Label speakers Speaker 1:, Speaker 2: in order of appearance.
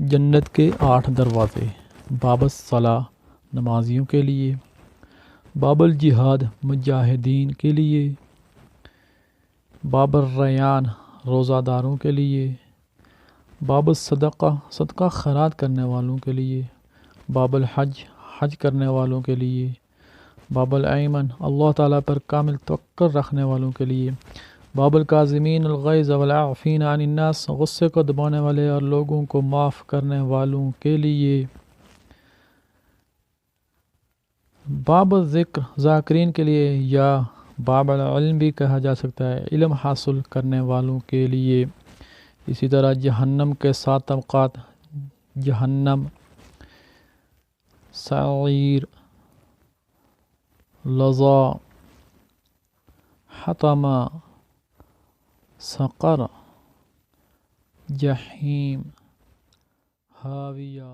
Speaker 1: جنت کے 8 دروازے۔ باب الصلاۃ نمازیوں کے لیے، باب الجہاد مجاہدین کے لیے، باب الریان روزہ داروں کے لیے، باب الصدقہ صدقہ خیرات کرنے والوں کے لیے، باب الحج حج کرنے والوں کے لیے، باب الایمن اللہ تعالیٰ پر کامل توکل رکھنے والوں کے لیے، باب الکاظمین الغیظ والعافین عن الناس غصے کو دبانے والے اور لوگوں کو معاف کرنے والوں کے لیے، باب الذکر ذاکرین کے لیے، یا باب العلم بھی کہا جا سکتا ہے، علم حاصل کرنے والوں کے لیے۔ اسی طرح جہنم کے 7 طبقات، جہنم، سعیر، لظا، حطمہ، سقر، جحیم، حاویہ۔